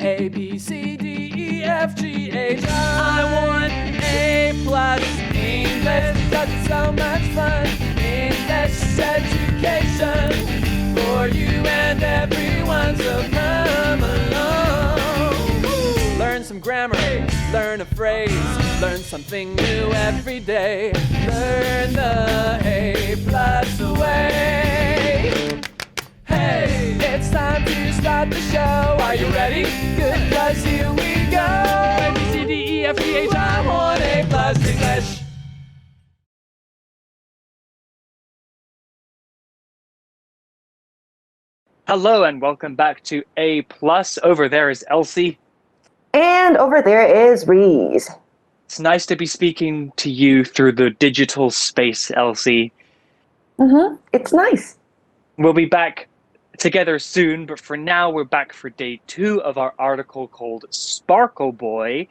A, B, C, D, E, F, G, H, I want A+. English, that's so much fun. English education for you and everyone, so come along. Learn some grammar, learn a phrase, learn something new every day. Learn the A+ way. Hey, it's time to start the show. Are you ready? Good, 'cause here we go. A, B, C, D, E, F, G, H, I want A+ English. Hello and welcome back to A+. Over there is Elsie. And over there is Reese. It's nice to be speaking to you through the digital space, Elsie. It's nice. We'll be back together soon, but for now we're back for day 2 of our article called Sparkle Boy.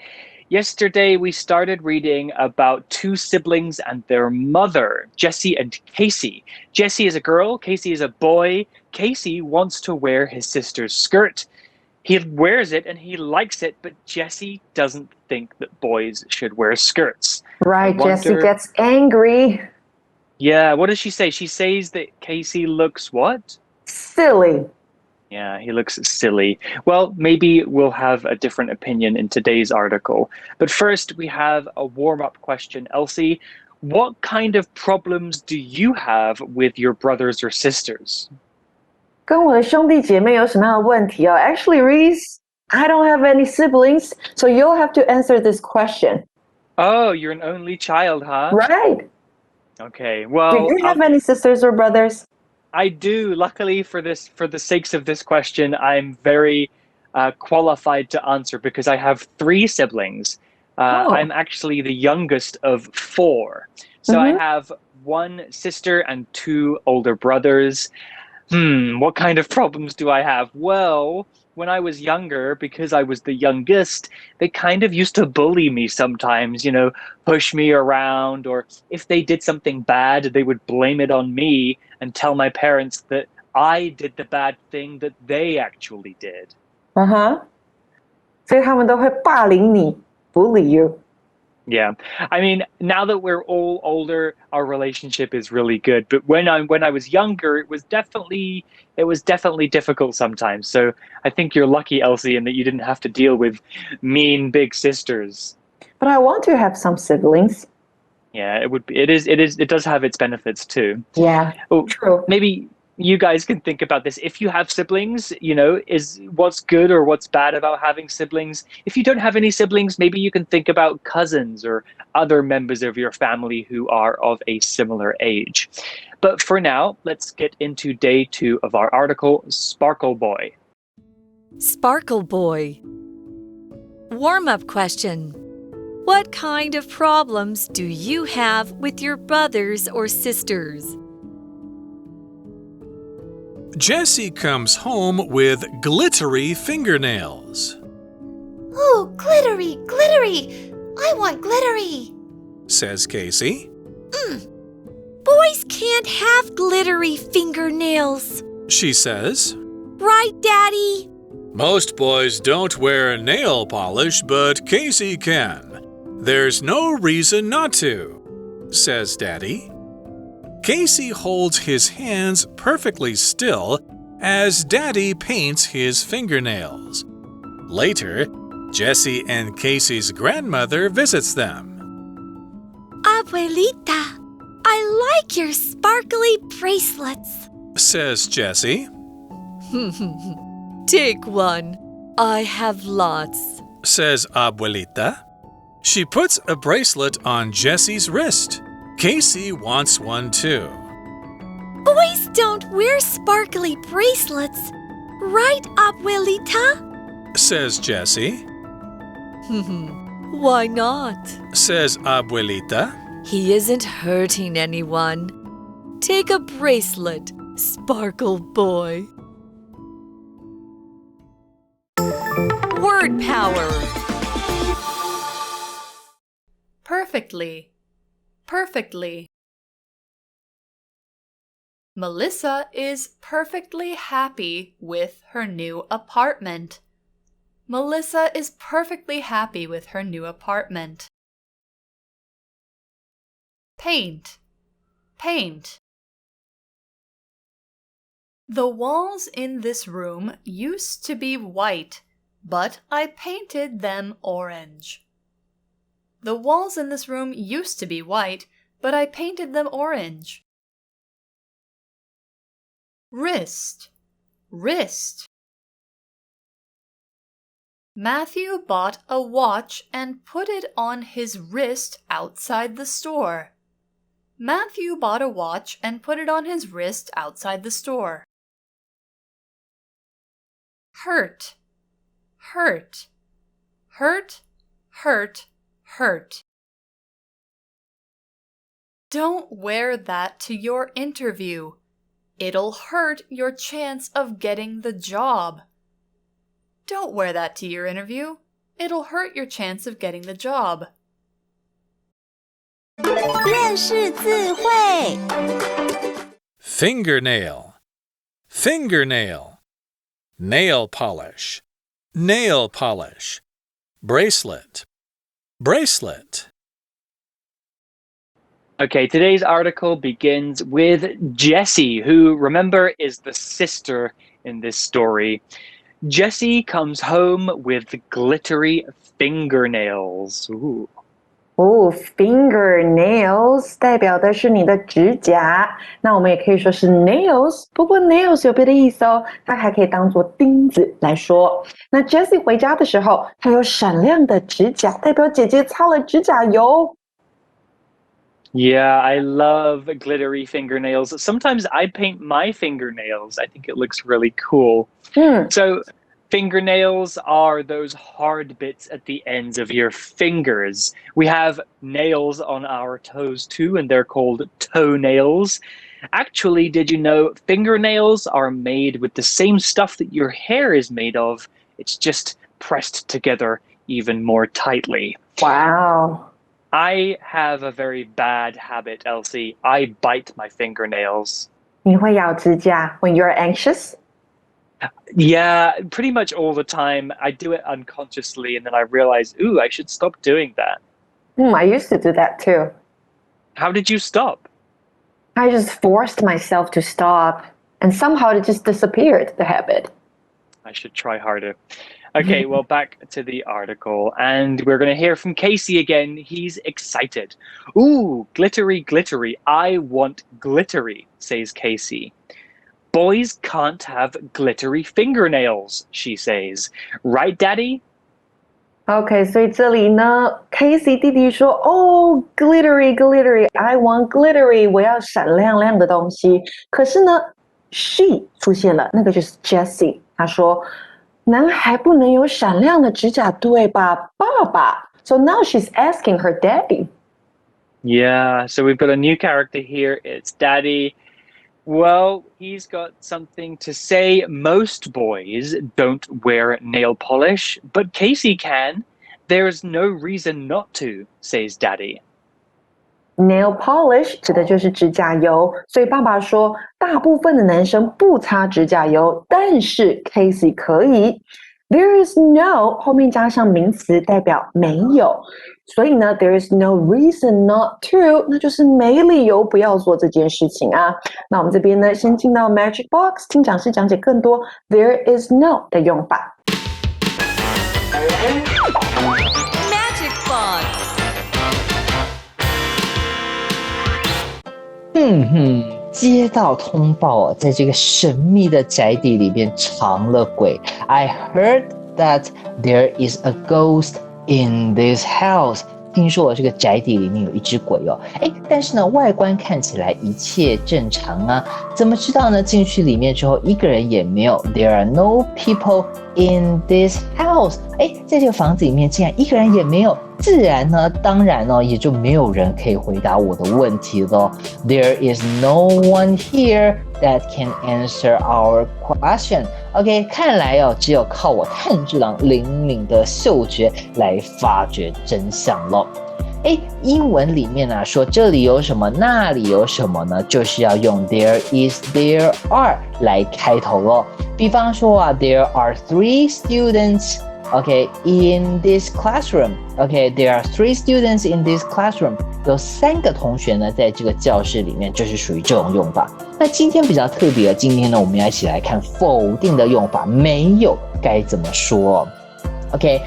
Yesterday we started reading about 2 siblings and their mother, Jesse and Casey. Jesse is a girl, Casey is a boy. Casey wants to wear his sister's skirt. He wears it and he likes it, but Jesse doesn't think that boys should wear skirts. Right, Jesse gets angry. Yeah, what does she say? She says that Casey looks what? Silly. Yeah, he looks silly. Well, maybe we'll have a different opinion in today's article. But first, we have a warm-up question. Elsie, what kind of problems do you have with your brothers or sisters? 跟我的兄弟姐妹有什么样的问题哦 Actually, Reese, I don't have any siblings, so you'll have to answer this question. Oh, you're an only child, huh? Right. Okay, well... Do you have any sisters or brothers? I do. Luckily, for the sakes of this question, I'm very qualified to answer because I have 3 siblings. I'm actually the youngest of 4. So I have 1 sister and 2 older brothers. What kind of problems do I have? Well, when I was younger, because I was the youngest, they kind of used to bully me sometimes, push me around, or if they did something bad, they would blame it on me and tell my parents that I did the bad thing that they actually did. 所以他们都会霸凌你 bully you. Yeah. I mean, now that we're all older, our relationship is really good. But when I was younger, it was definitely difficult sometimes. So I think you're lucky, Elsie, in that you didn't have to deal with mean big sisters. But I want to have some siblings. Yeah, it does have its benefits too. Yeah, true. Maybe you guys can think about this. If you have siblings, is what's good or what's bad about having siblings. If you don't have any siblings, maybe you can think about cousins or other members of your family who are of a similar age. But for now, let's get into day 2 of our article, Sparkle Boy. Sparkle Boy. Warm-up question. What kind of problems do you have with your brothers or sisters? Jesse comes home with glittery fingernails. Ooh, glittery, glittery! I want glittery! Says Casey. Boys can't have glittery fingernails. She says. Right, Daddy? Most boys don't wear nail polish, but Casey can. There's no reason not to, says Daddy. Casey holds his hands perfectly still as Daddy paints his fingernails. Later, Jesse and Casey's grandmother visits them. Abuelita, I like your sparkly bracelets, says Jesse. Take one. I have lots, says Abuelita. She puts a bracelet on Jesse's wrist. Casey wants one too. Boys don't wear sparkly bracelets, right, Abuelita? Says Jesse. Why not? Says Abuelita. He isn't hurting anyone. Take a bracelet, Sparkle Boy. Word power. Perfectly. Perfectly. Melissa is perfectly happy with her new apartment. Melissa is perfectly happy with her new apartment. Paint, paint. The walls in this room used to be white, but I painted them orange. The walls in this room used to be white, but I painted them orange. Wrist, wrist. Matthew bought a watch and put it on his wrist outside the store. Matthew bought a watch and put it on his wrist outside the store. Hurt, hurt, hurt, hurt, hurt. Don't wear that to your interview. It'll hurt your chance of getting the job. Don't wear that to your interview. It'll hurt your chance of getting the job. 认识字汇 Fingernail, fingernail. Nail polish, nail polish. Bracelet, bracelet. Okay, today's article begins with Jessie, who, remember, is the sister in this story. Jessie comes home with glittery fingernails. Ooh. Fingernails 代表的是你的指甲，那我们也可以说是 nails， 不过 nails 有别的意思哦，它还可以当作钉子来说。那 Jessie 回家的时候，她有闪亮的指甲，代表姐姐擦了指甲油。Yeah, I love glittery fingernails. Sometimes I paint my fingernails. I think it looks really cool. So fingernails are those hard bits at the ends of your fingers. We have nails on our toes too, and they're called toenails. Actually, did you know fingernails are made with the same stuff that your hair is made of? It's just pressed together even more tightly. Wow. I have a very bad habit, Elsie. I bite my fingernails. 你会咬指甲 when you're anxious? Yeah, pretty much all the time. I do it unconsciously and then I realize, ooh, I should stop doing that. I used to do that too. How did you stop? I just forced myself to stop and somehow it just disappeared, the habit. I should try harder. Okay, well, back to the article. And we're going to hear from Casey again. He's excited. Ooh, glittery, glittery. I want glittery, says Casey. Boys can't have glittery fingernails, she says. Right, Daddy? OK, 所以这里呢 Casey 弟弟说glittery, glittery, I want glittery, 我要闪亮亮的东西。可是呢 she 出现了，那个就是 Jessie， 她说男孩不能有闪亮的指甲，对吧，爸爸？ So now she's asking her daddy. Yeah, so we've got a new character here. It's Daddy. Well, he's got something to say. Most boys don't wear nail polish, but Casey can. There's no reason not to, says Daddy. Nail polish 指的就是指甲油，所以爸爸说大部分的男生不擦指甲油，但是 Casey 可以。There is no 后面加上名词代表没有，所以呢 there is no reason not to 那就是没理由不要做这件事情啊。那我们这边呢先进到 Magic Box 听讲师讲解更多 there is no 的用法。Magic Box。接到通报在这个神秘的宅邸里面藏了鬼。I heard that there is a ghost in this house. 听说这个宅邸里面有一只鬼哦。但是呢，外观看起来一切正常啊。怎么知道呢？进去里面之后，一个人也没有。There are no people in this house. 在这个房子里面竟然一个人也没有。自然呢，当然呢，也就没有人可以回答我的问题了。There is no one here that can answer our question. OK， 看来只有靠我炭治郎灵敏的嗅觉来发掘真相了。英文里面呢说这里有什么，那里有什么呢？就是要用 there is, there are 来开头咯。比方说There are 3 students Okay, in this classroom. Okay, there are 3 students in this classroom. 有3个同学呢，在这个教室里面，就是属于这种用法。那今天比较特别，今天呢，我们要一起来看否定的用法，没有该怎么说。OK，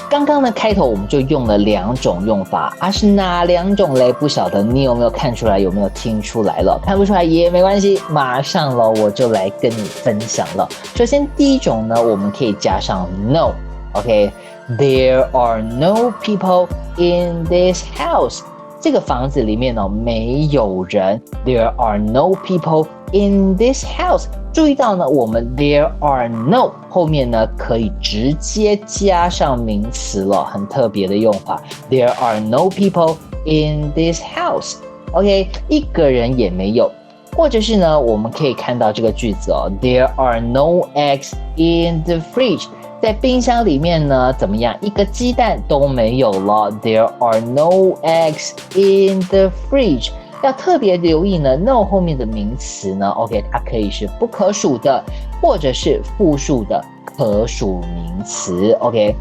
刚刚呢开头我们就用了2种用法，是哪2种嘞？不晓得你有没有看出来，有没有听出来了？看不出来也没关系，马上了我就来跟你分享了。首先第一种呢，我们可以加上 no。OK, there are no people in this house. 这个房子里面呢没有人。There are no people in this house. 注意到呢，我们 there are no 后面呢可以直接加上名词了，很特别的用法。There are no people in this house. OK, 一个人也没有。或者是呢，我们可以看到这个句子哦 ，There are no eggs in the fridge. 在冰箱里面呢，怎么样？一个鸡蛋都没有了。There are no eggs in the fridge. 要特别留意呢 ，no 后面的名词呢 ，OK， 它可以是不可数的，或者是复数的可数名词 ，OK。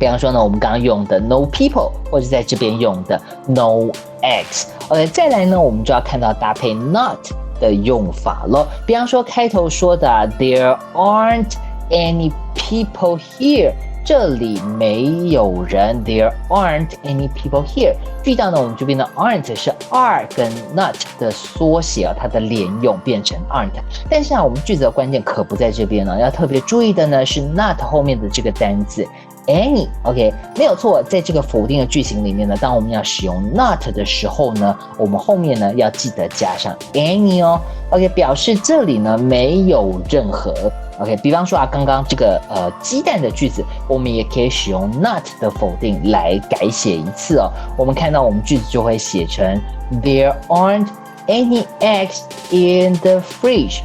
比方说呢，我们刚刚用的 no people， 或者在这边用的 no eggs。OK， 再来呢，我们就要看到搭配 not 的用法了。比方说开头说的，There aren't any people here. 这里没有人 There aren't any people here. 注意到呢，我们这边的 aren't 是 are 跟 not 的缩写它的连用变成 aren't. 但是我们句子的关键可不在这边呢，要特别注意的呢是 not 后面的这个单字any. OK， 没有错，在这个否定的句型里面呢，当我们要使用 not 的时候呢，我们后面呢要记得加上 any 哦。OK， 表示这里呢没有任何。OK， 比方说刚刚这个鸡蛋的句子，我们也可以使用 not 的否定来改写一次哦。我们看到我们句子就会写成 There aren't any eggs in the fridge.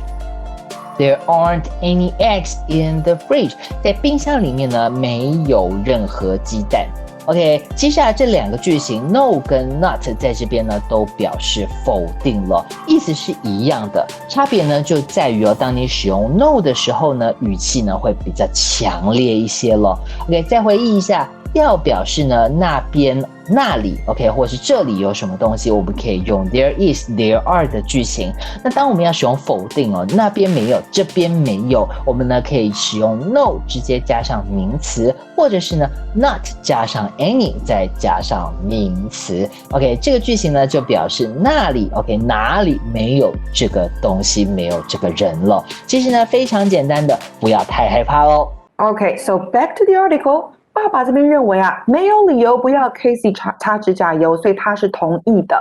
There aren't any eggs in the fridge. 在冰箱里面呢，没有任何鸡蛋。OK， 接下来这2个句型 no 跟 not 在这边呢都表示否定了，意思是一样的，差别呢就在于当你使用 no 的时候呢，语气呢会比较强烈一些了。OK， 再回忆一下，要表示呢那边那里 OK， 或是这里有什么东西，我们可以用 there is there are 的句型。那当我们要使用否定那边没有，这边没有，我们呢可以使用 no 直接加上名词，或者是呢 not 加上 any 再加上名词。OK， 这个句型呢就表示那里 OK 哪里没有这个东西，没有这个人了。其实呢非常简单的，不要太害怕哦。Okay, so back to the article. 爸爸这边认为没有理由不要 Casey 擦指甲油，所以他是同意的。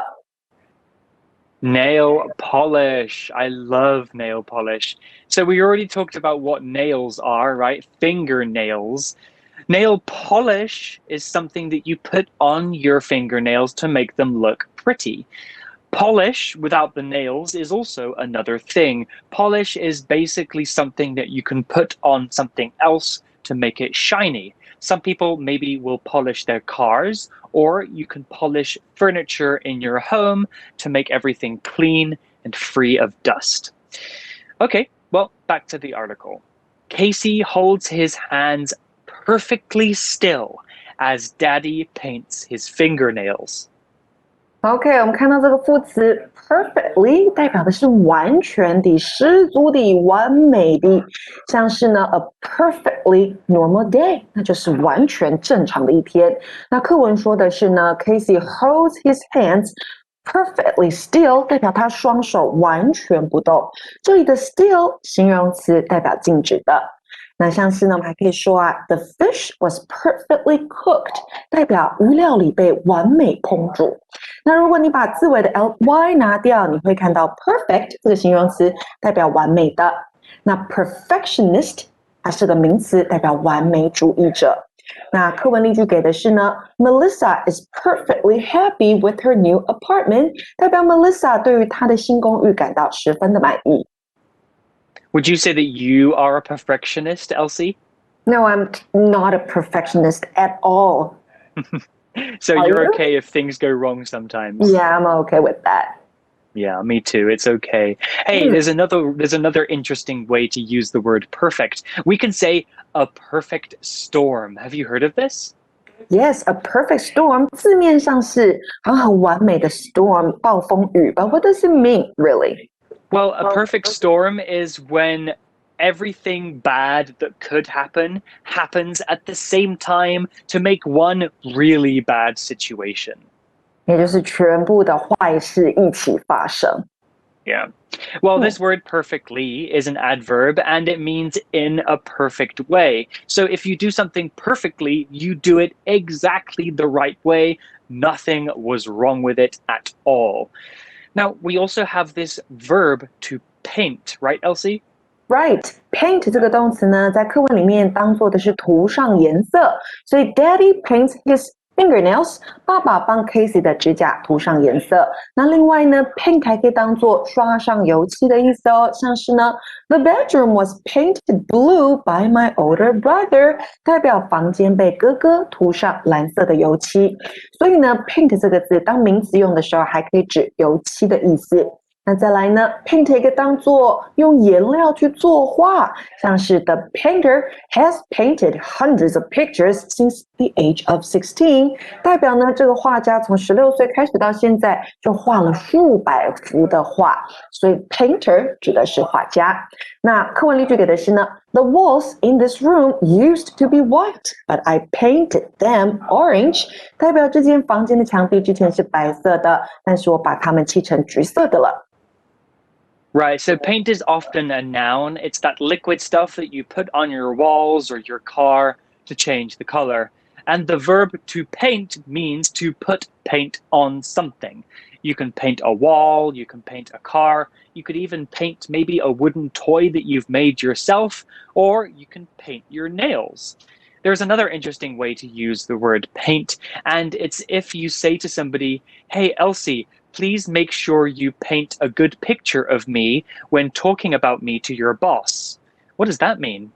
Nail polish. I love nail polish. So we already talked about what nails are, right? Fingernails. Nail polish is something that you put on your fingernails to make them look pretty. Polish without the nails is also another thing. Polish is basically something that you can put on something else to make it shiny. Some people maybe will polish their cars, or you can polish furniture in your home to make everything clean and free of dust. Okay, well, back to the article. Casey holds his hands perfectly still as Daddy paints his fingernails. OK， 我们看到这个副词 perfectly 代表的是完全的、十足的、完美的，像是呢 a perfectly normal day， 那就是完全正常的一天。那课文说的是呢 Casey holds his hands perfectly still， 代表他双手完全不动。这里的 still 形容词代表静止的。那像是呢，我们还可以说the fish was perfectly cooked， 代表鱼料理被完美烹煮。那如果你把字尾的 ly 拿掉，你会看到 perfect 这个形容词代表完美的。那 perfectionist 它是个名词，代表完美主义者。那课文例句给的是呢 Melissa is perfectly happy with her new apartment， 代表 Melissa 对于她的新公寓感到十分的满意。Would you say that you are a perfectionist, Elsie? No, I'm not a perfectionist at all. So you're okay if things go wrong sometimes? Yeah, I'm okay with that. Yeah, me too. It's okay. Hey, there's another interesting way to use the word perfect. We can say a perfect storm. Have you heard of this? Yes, a perfect storm 字面上是好像很完美的 storm 暴风雨 but what does it mean really? Well, a perfect storm is when everything bad that could happen happens at the same time to make one really bad situation. 也就是全部的坏事一起发生。Yeah. Well, this word perfectly is an adverb and it means in a perfect way. So if you do something perfectly, you do it exactly the right way. Nothing was wrong with it at all. Now, we also have this verb to paint, right, Elsie? Right, paint 这个动词呢，在课文里面当做的是涂上颜色，所以 Daddy paints his fingernails， 爸爸帮 Casey 的指甲涂上颜色。那另外呢 ，paint 还可以当做刷上油漆的意思哦，像是呢 ，The bedroom was painted blue by my older brother， 代表房间被哥哥涂上蓝色的油漆。所以呢 ，paint 这个字当名词用的时候，还可以指油漆的意思。那再来呢 ，paint 也可以当做用颜料去作画，像是 The painter has painted hundreds of pictures since the age of 16， 代表呢这个画家从16岁开始到现在就画了数百幅的画，所以 painter 指的是画家。那课文例句给的是呢 ，The walls in this room used to be white, but I painted them orange， 代表这间房间的墙壁之前是白色的，但是我把它们漆成橘色的了。Right, so paint is often a noun. It's that liquid stuff that you put on your walls or your car to change the color. And the verb to paint means to put paint on something. You can paint a wall, you can paint a car, you could even paint maybe a wooden toy that you've made yourself, or you can paint your nails. There's another interesting way to use the word paint, and it's if you say to somebody, "Hey, Elsie, please make sure you paint a good picture of me when talking about me to your boss." What does that mean?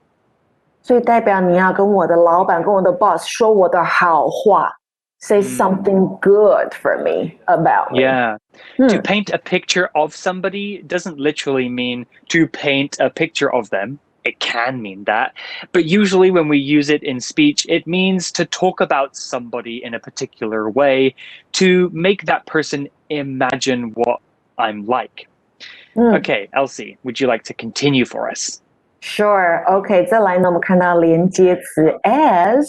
所以代表你要跟我的老板、跟我的 boss 说我的好话 ，say something good for me about me. Yeah. To paint a picture of somebody doesn't literally mean to paint a picture of them. It can mean that, but usually when we use it in speech, it means to talk about somebody in a particular way, to make that person imagine what I'm like. Okay, Elsie, would you like to continue for us? Sure, OK， 再来呢，我们看到连接词 as，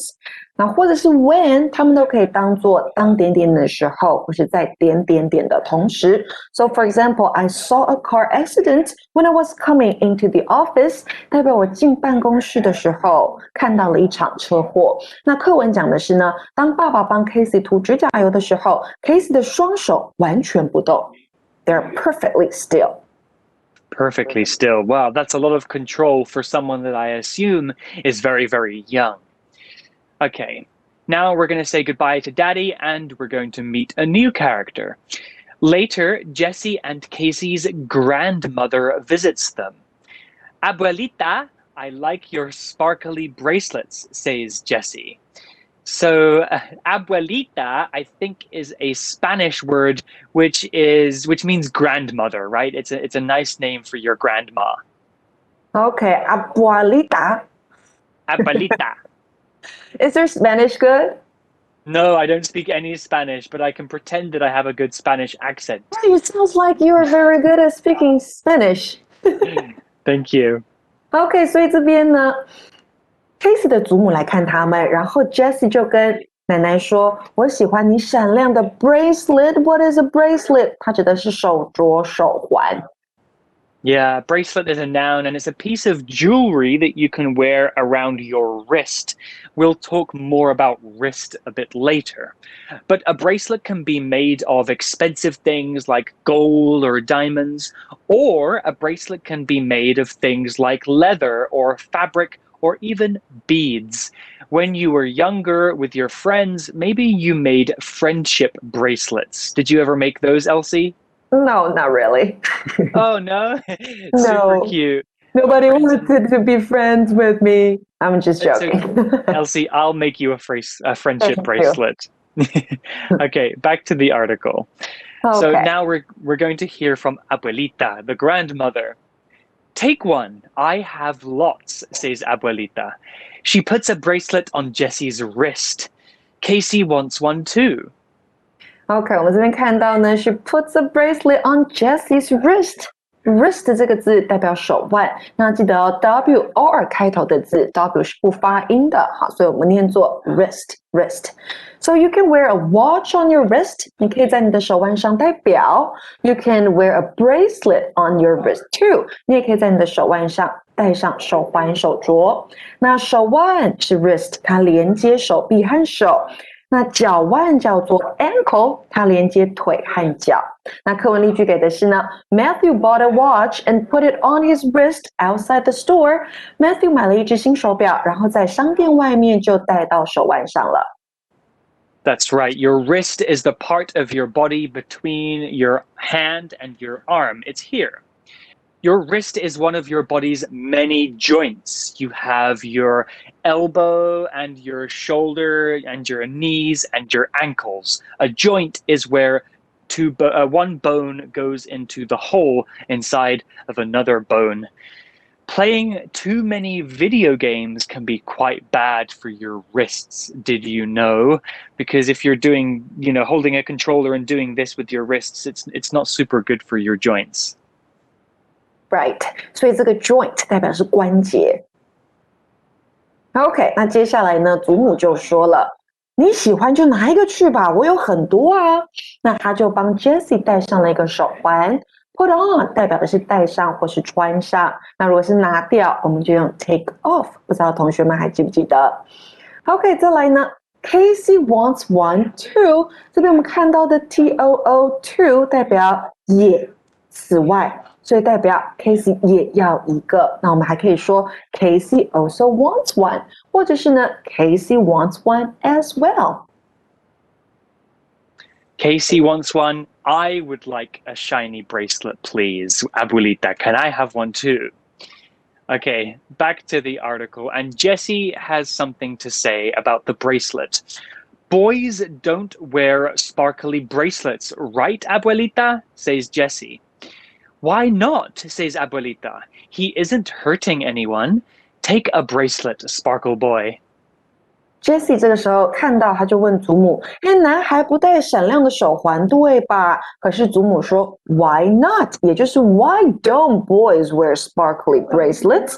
那或者是 when， 它们都可以当做当点点的时候，或是在点点点的同时。So for example, I saw a car accident when I was coming into the office， 代表我进办公室的时候看到了一场车祸。那课文讲的是呢，当爸爸帮 Casey 涂指甲油的时候 ，Casey 的双手完全不动 ，They're perfectly still. Perfectly still. Wow, that's a lot of control for someone that I assume is very, very young. Okay, now we're going to say goodbye to Daddy and we're going to meet a new character. Later, Jessie and Casey's grandmother visits them. Abuelita, I like your sparkly bracelets, says Jessie. So abuelita, I think, is a Spanish word which means grandmother, right? It's a nice name for your grandma. Okay, abuelita. Abuelita. Is there Spanish good? No, I don't speak any Spanish, but I can pretend that I have a good Spanish accent. It sounds like you're very good at speaking Spanish. Thank you. Okay, 所以这边呢 Casey 的祖母来看他们，然后 Jessie 就跟奶奶说：“我喜欢你闪亮的 bracelet. What is a bracelet？” 它指的是手镯、手环。Yeah, bracelet is a noun and it's a piece of jewelry that you can wear around your wrist. We'll talk more about wrist a bit later. But a bracelet can be made of expensive things like gold or diamonds, or a bracelet can be made of things like leather or fabric or even beads. When you were younger with your friends, maybe you made friendship bracelets. Did you ever make those, Elsie? No, not really. Oh, no? No. Super cute. Nobody wanted to be friends with me. I'm just joking. Elsie, I'll make you a friendship Thank bracelet. Okay, back to the article. So Okay. now we're going to hear from Abuelita, the grandmother. Take one. I have lots, says Abuelita. She puts a bracelet on Jessie's wrist. Casey wants one too. OK， 我们这边看到呢是 puts a bracelet on Jessie's wrist。wrist 这个字代表手腕，那记得哦 W-O-R 开头的字 W 是不发音的，好，所以我们念作 wrist。So you can wear a watch on your wrist， 你可以在你的手腕上戴表。You can wear a bracelet on your wrist too， 你也可以在你的手腕上戴上手环、手镯。那手腕是 wrist， 它连接手臂和手。那脚腕叫做 ankle， 它连接腿和脚。那课文例句给的是呢 Matthew bought a watch and put it on his wrist outside the store. Matthew 买了一只新手表，然后在商店外面就戴到手腕上了。That's right. Your wrist is the part of your body between your hand and your arm. It's here. Your wrist is one of your body's many joints. You have your elbow and your shoulder and your knees and your ankles. A joint is where one bone goes into the hole inside of another bone. Playing too many video games can be quite bad for your wrists, did you know? Because if you're doing, holding a controller and doing this with your wrists, it's not super good for your joints. Right， 所以这个 joint 代表是关节。OK， 那接下来呢，祖母就说了，你喜欢就拿一个去吧，我有很多啊。那他就帮 Jessie 戴上了一个手环 ，put on 代表的是戴上或是穿上。那如果是拿掉，我们就用 take off。不知道同学们还记不记得 ？OK， 再来呢 ，Casey wants one too。这边我们看到的 too too 代表也，此外。所以代表 Casey 也要一个，那我们还可以说 Casey also wants one， 或者是呢 Casey wants one as well。 Casey wants one. I would like a shiny bracelet, please. Abuelita, can I have one too? Okay, back to the article. And Jessie has something to say about the bracelet. Boys don't wear sparkly bracelets, right, Abuelita? Says Jessie. Why not? Says Abuelita. He isn't hurting anyone. Take a bracelet, Sparkle Boy. Jessie 这个时候看到，他就问祖母：“男孩不戴闪亮的手环，对吧？”可是祖母说 ：“Why not？” 也就是 Why don't boys wear sparkly bracelets？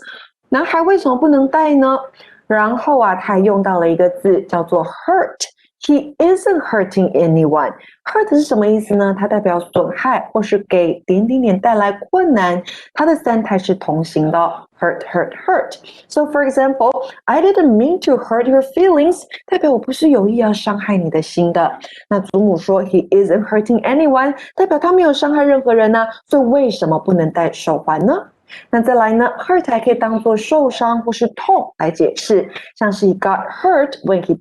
男孩为什么不能戴呢？然后啊，他还用到了一个字叫做 hurt。He isn't hurting anyone. Hurt 是什么意思呢？它代表损害或是给点点点带来困难。它的三态是同形的哦 hurt, hurt, hurt. So for example, I didn't mean to hurt your feelings. 代表我不是有意要伤害你的心的。那祖母说 He isn't hurting anyone. 代表他没有伤害任何人呢。所以为什么不能戴手环呢？那再来呢 hurt 还可以当作受伤或是痛来解释，像是 He got hurt when he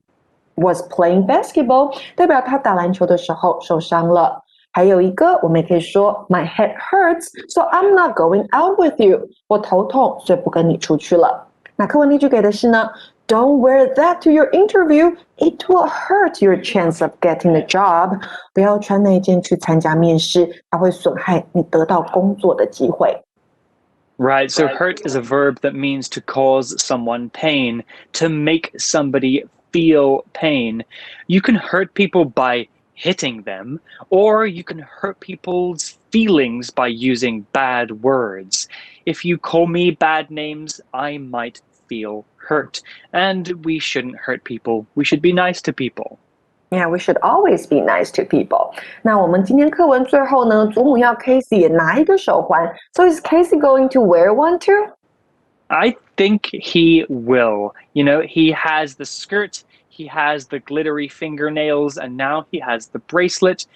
was playing basketball， 代表他打篮球的时候受伤了。还有一个我们也可以说 My head hurts, so I'm not going out with you。 我头痛，所以不跟你出去了。那课文例句给的是呢 Don't wear that to your interview. It will hurt your chance of getting the job. 不要穿那件去参加面试，它会损害你得到工作的机会。Right, so hurt is a verb that means to cause someone pain, to make somebody feel pain. You can hurt people by hitting them, or you can hurt people's feelings by using bad words. If you call me bad names, I might feel hurt. And we shouldn't hurt people. We should be nice to people. Yeah, we should always be nice to people. 那我们今天课文最后呢，祖母要 Casey 也拿一个手环。So is Casey going to wear one too? I think he will. He has the skirt, he has the glittery fingernails, and now he has the bracelet.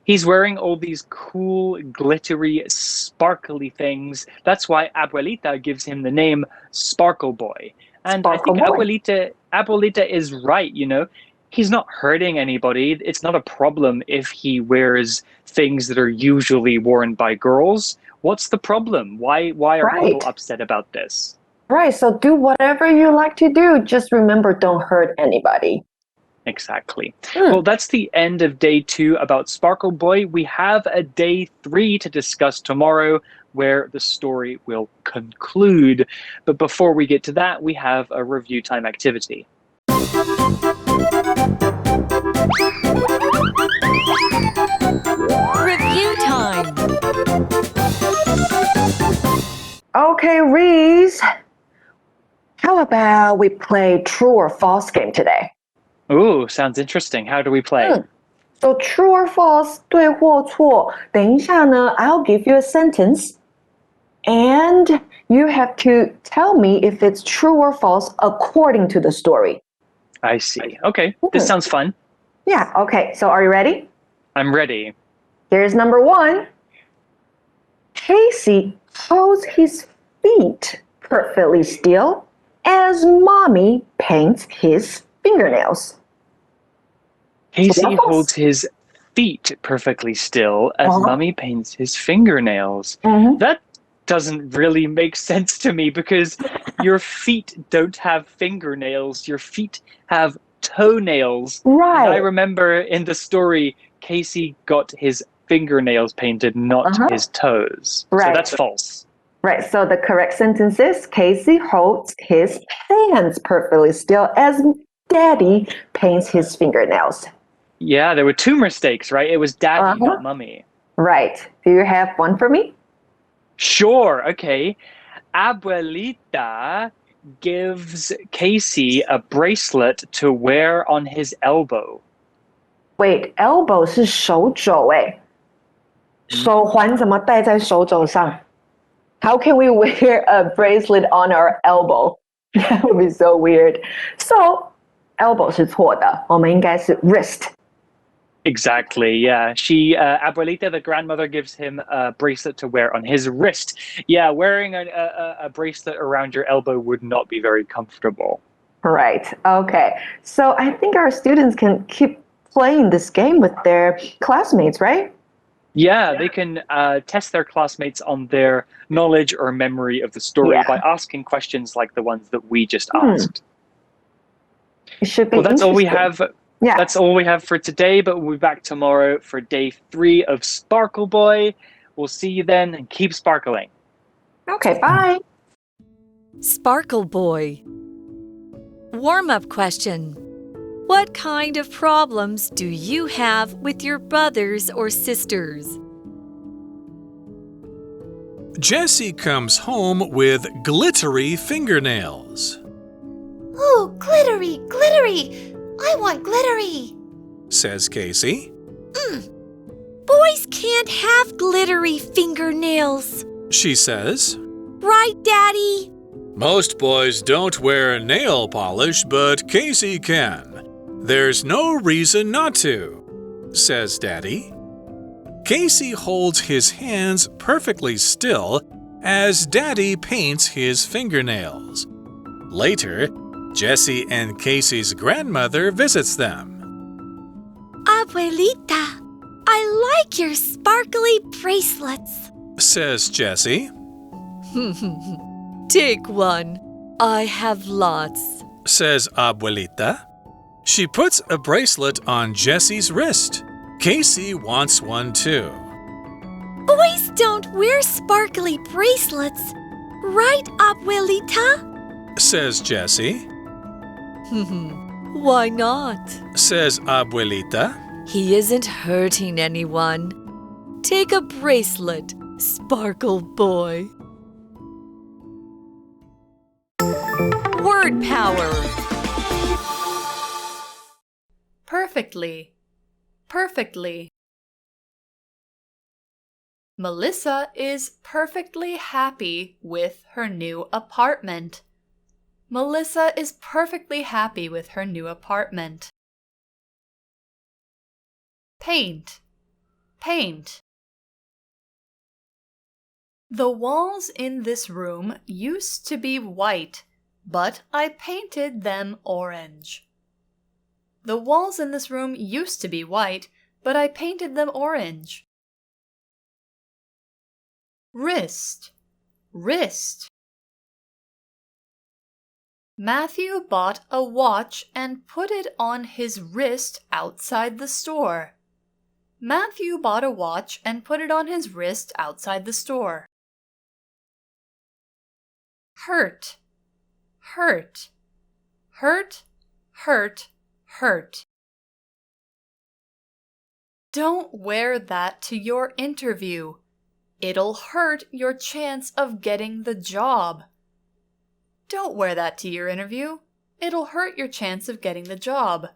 He's wearing all these cool, glittery, sparkly things. That's why Abuelita gives him the name Sparkle Boy. And Sparkle I think Boy. Abuelita is right, He's not hurting anybody. It's not a problem if he wears things that are usually worn by girls. What's the problem? Why are people upset about this? Right, so do whatever you like to do. Just remember, don't hurt anybody. Exactly. Well, that's the end of day 2 about Sparkle Boy. We have a day 3 to discuss tomorrow where the story will conclude. But before we get to that, we have a review time activity. Review time. Okay, Reese. How about we play true or false game today? Ooh, sounds interesting. How do we play? So true or false, 对或错。等一下呢 I'll give you a sentence and you have to tell me if it's true or false according to the story. I see. Okay, this sounds fun. Yeah, okay. So are you ready? I'm ready. Here's number 1. Casey holds his feet perfectly still as mommy paints his fingernails. Casey holds his feet perfectly still as Mommy paints his fingernails. That doesn't really make sense to me because your feet don't have fingernails. Your feet have toenails. Right. And I remember in the story, Casey got his fingernails painted, not his toes. Right. So that's false. Right, so the correct sentence is Casey holds his hands perfectly still as Daddy paints his fingernails. Yeah, there were 2 mistakes, right? It was Daddy, not Mummy. Right. Do you have one for me? Sure, okay. Abuelita gives Casey a bracelet to wear on his elbow. Wait, elbow 是手肘诶，手环怎么戴在手肘上？ How can we wear a bracelet on our elbow? That would be so weird. So, elbow 是错的，我们应该是 wrist. Exactly, yeah. Abuelita, the grandmother, gives him a bracelet to wear on his wrist. Yeah, wearing a bracelet around your elbow would not be very comfortable. Right, okay. So I think our students can keep playing this game with their classmates, right? Yeah, they can test their classmates on their knowledge or memory of the story by asking questions like the ones that we just asked. It should be that's all we interesting. have. Yeah. That's all we have for today, but we'll be back tomorrow for day 3 of Sparkle Boy. We'll see you then and keep sparkling. Okay, bye. Sparkle Boy. Warm-up question. What kind of problems do you have with your brothers or sisters? Jessie comes home with glittery fingernails. Oh, glittery, glittery! I want glittery, says Casey. Boys can't have glittery fingernails, she says. Right, Daddy? Most boys don't wear nail polish, but Casey can. There's no reason not to, says Daddy. Casey holds his hands perfectly still as Daddy paints his fingernails. Later, Jessie and Casey's grandmother visits them. Abuelita, I like your sparkly bracelets, says Jessie. Take one. I have lots, says Abuelita. She puts a bracelet on Jessie's wrist. Casey wants one too. Boys don't wear sparkly bracelets, right, Abuelita? says Jessie. Why not? says Abuelita. He isn't hurting anyone. Take a bracelet, Sparkle Boy. Word power. Perfectly. Perfectly. Melissa is perfectly happy with her new apartment. Melissa is perfectly happy with her new apartment. Paint. Paint. The walls in this room used to be white, but I painted them orange. The walls in this room used to be white, but I painted them orange. Wrist. Wrist. Matthew bought a watch and put it on his wrist outside the store. Matthew bought a watch and put it on his wrist outside the store. Hurt, hurt, hurt, hurt, hurt. Don't wear that to your interview. It'll hurt your chance of getting the job. Don't wear that to your interview. It'll hurt your chance of getting the job.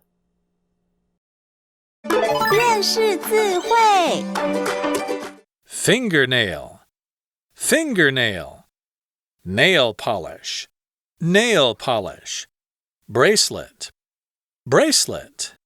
认识字汇 Fingernail, fingernail. Nail polish, nail polish. Bracelet, bracelet.